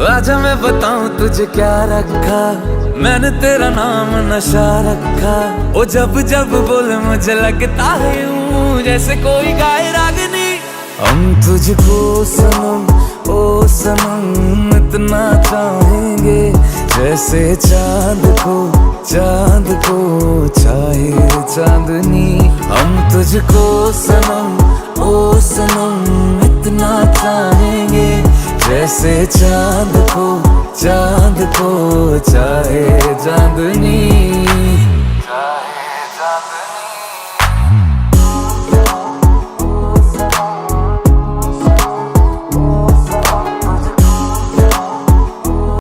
आजा मैं बताऊं तुझे क्या रखा, मैंने तेरा नाम नशा रखा। ओ जब जब बोले मुझे लगता है यूं जैसे कोई गाए रागनी। हम तुझको सनम ओ सनम इतना चाहेंगे, जैसे चांद को चाहे चांदनी। हम तुझको सनम ओ सनम इतना चाहेंगे, जैसे चांद को चाहे चांदनी।